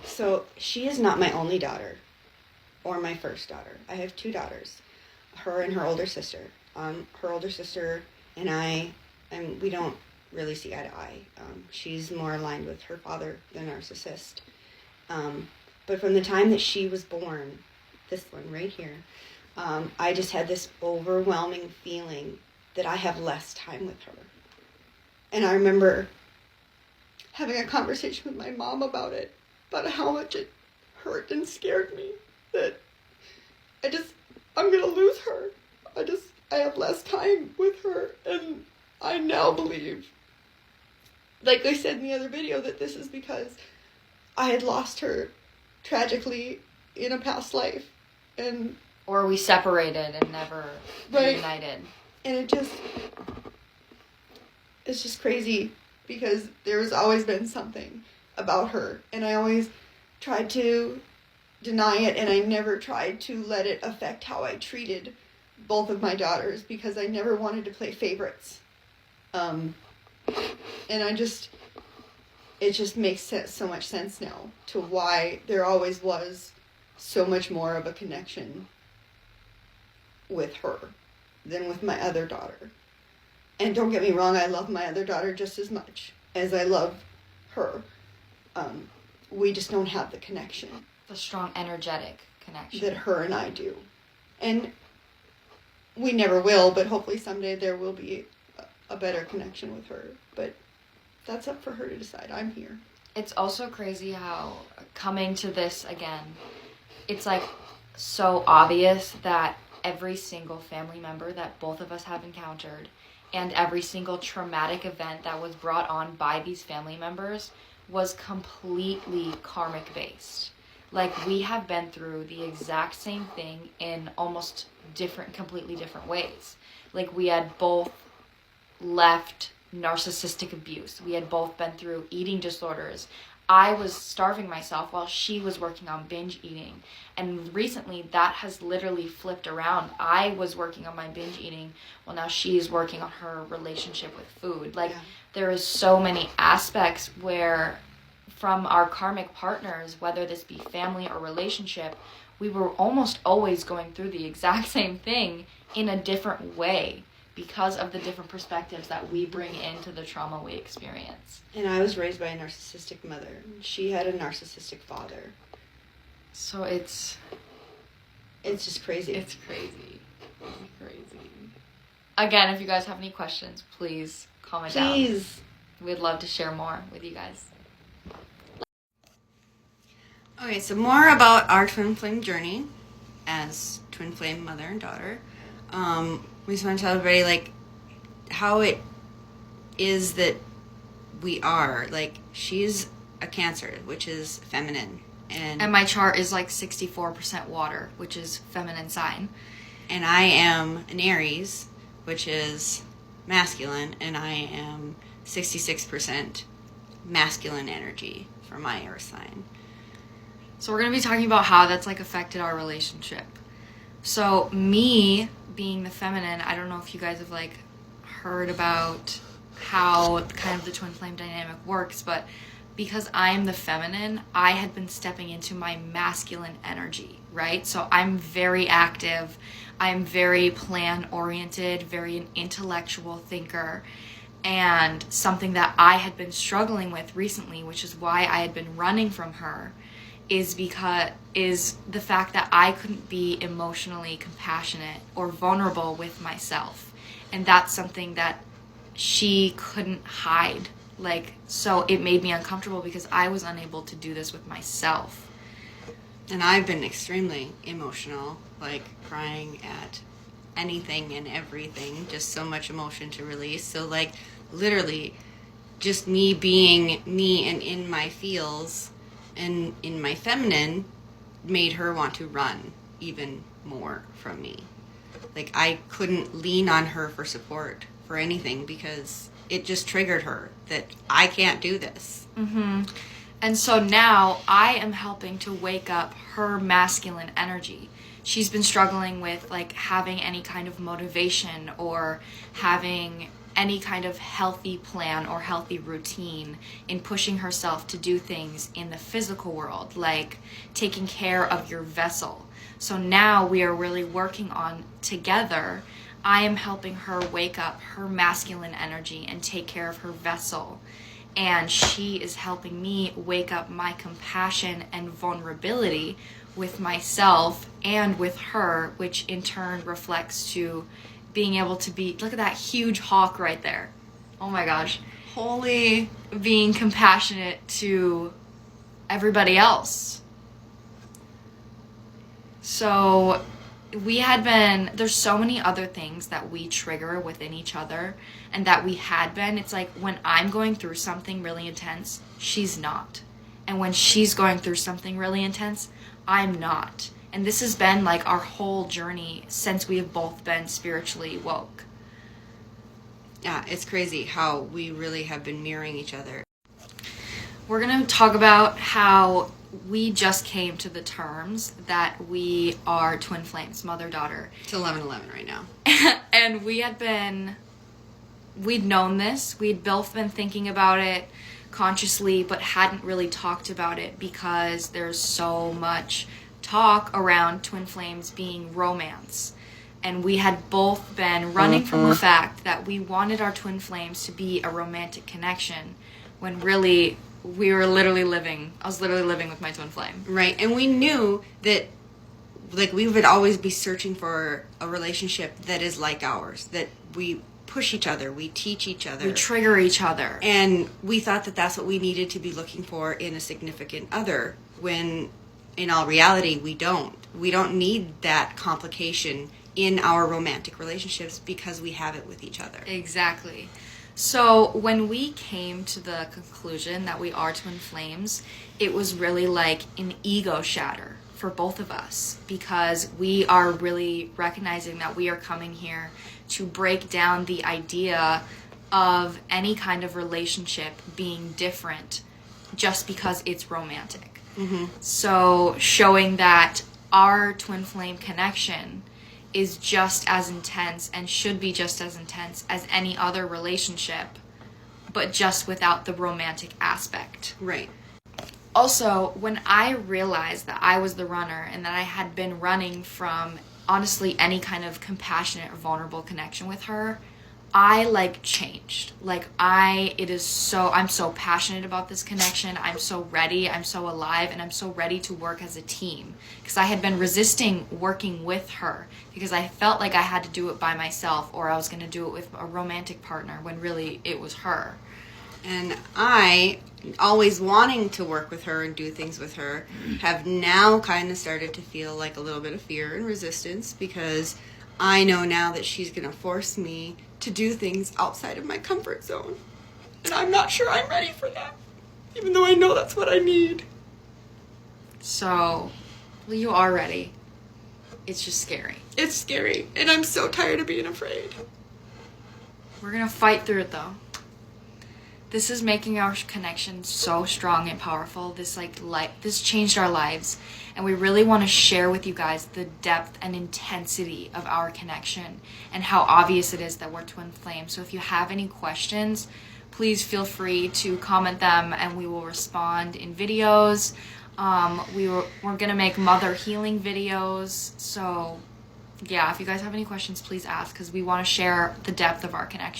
So she is not my only daughter or my first daughter. I have two daughters, her and her older sister. Her older sister and I, and we don't really see eye to eye. She's more aligned with her father, the narcissist. But from the time that she was born, this one right here, I just had this overwhelming feeling that I have less time with her. And I remember having a conversation with my mom about it, about how much it hurt and scared me, that I'm going to lose her. I have less time with her, and I now believe, like I said in the other video, that this is because I had lost her tragically in a past life, or we separated and never reunited. And it's just crazy, because there's always been something about her, and I always tried to deny it, and I never tried to let it affect how I treated both of my daughters, because I never wanted to play favorites. And it just makes so much sense now to why there always was so much more of a connection with her than with my other daughter. And don't get me wrong, I love my other daughter just as much as I love her. We just don't have the connection. The strong energetic connection. That her and I do. And we never will, but hopefully someday there will be a better connection with her. But that's up for her to decide. I'm here. It's also crazy how, coming to this again, it's like so obvious that every single family member that both of us have encountered and every single traumatic event that was brought on by these family members was completely karmic based. Like, we have been through the exact same thing in almost completely different ways. Like, we had both left narcissistic abuse. We had both been through eating disorders. I was starving myself while she was working on binge eating. And recently, that has literally flipped around. I was working on my binge eating, while now she's working on her relationship with food. Like, there is so many aspects where, from our karmic partners, whether this be family or relationship, we were almost always going through the exact same thing in a different way, because of the different perspectives that we bring into the trauma we experience. And I was raised by a narcissistic mother. She had a narcissistic father. So it's just crazy. It's crazy. Again, if you guys have any questions, please comment down. Please. We'd love to share more with you guys. Okay, so more about our twin flame journey as twin flame mother and daughter. We just want to tell everybody, like, how it is that we are. Like, she's a Cancer, which is feminine. And my chart is like 64% water, which is feminine sign. And I am an Aries, which is masculine, and I am 66% masculine energy for my air sign. So we're going to be talking about how that's, like, affected our relationship. So me being the feminine, I don't know if you guys have, like, heard about how kind of the twin flame dynamic works, but because I'm the feminine, I had been stepping into my masculine energy, right? So I'm very active. I'm very plan-oriented, very an intellectual thinker. And something that I had been struggling with recently, which is why I had been running from her, is the fact that I couldn't be emotionally compassionate or vulnerable with myself. And that's something that she couldn't hide. Like, so it made me uncomfortable because I was unable to do this with myself. And I've been extremely emotional, like crying at anything and everything, just so much emotion to release. So, like, literally just me being me and in my feels and in my feminine made her want to run even more from me. Like, I couldn't lean on her for support for anything because it just triggered her that I can't do this. Mm-hmm. And so now I am helping to wake up her masculine energy. She's been struggling with, like, having any kind of motivation or having any kind of healthy plan or healthy routine in pushing herself to do things in the physical world, like taking care of your vessel. So now we are really working on together. I am helping her wake up her masculine energy and take care of her vessel. And she is helping me wake up my compassion and vulnerability with myself and with her, which in turn reflects to being able to be, look at that huge hawk right there. Oh my gosh. Holy, being compassionate to everybody else. So there's so many other things that we trigger within each other and that we had been. It's like when I'm going through something really intense, she's not. And when she's going through something really intense, I'm not. And this has been like our whole journey since we have both been spiritually woke. Yeah, it's crazy how we really have been mirroring each other. We're going to talk about how we just came to the terms that we are twin flames, mother-daughter. It's 11:11 right now. And we'd known this. We'd both been thinking about it consciously, but hadn't really talked about it because there's so much talk around twin flames being romance. And we had both been running from the fact that we wanted our twin flames to be a romantic connection when really I was literally living with my twin flame. Right, and we knew that like we would always be searching for a relationship that is like ours, that we push each other, we teach each other. We trigger each other. And we thought that that's what we needed to be looking for in a significant other, when in all reality we don't. We don't need that complication in our romantic relationships because we have it with each other. Exactly. So when we came to the conclusion that we are twin flames, it was really like an ego shatter for both of us, because we are really recognizing that we are coming here to break down the idea of any kind of relationship being different just because it's romantic. Mm-hmm. So showing that our twin flame connection is just as intense and should be just as intense as any other relationship, but just without the romantic aspect. Right. Also, when I realized that I was the runner and that I had been running from honestly any kind of compassionate or vulnerable connection with her, I changed. I'm so passionate about this connection. I'm so ready. I'm so alive, and I'm so ready to work as a team, because I had been resisting working with her because I felt like I had to do it by myself, or I was going to do it with a romantic partner when really it was her. And I, always wanting to work with her and do things with her, have now kind of started to feel like a little bit of fear and resistance, because I know now that she's going to force me to do things outside of my comfort zone. And I'm not sure I'm ready for that, even though I know that's what I need. So, well, you are ready. It's just scary. It's scary, and I'm so tired of being afraid. We're going to fight through it, though. This is making our connection so strong and powerful. This changed our lives, and we really want to share with you guys the depth and intensity of our connection and how obvious it is that we're twin flames. So if you have any questions, please feel free to comment them, and we will respond in videos. We're gonna make mother healing videos. So yeah, if you guys have any questions, please ask, because we want to share the depth of our connection.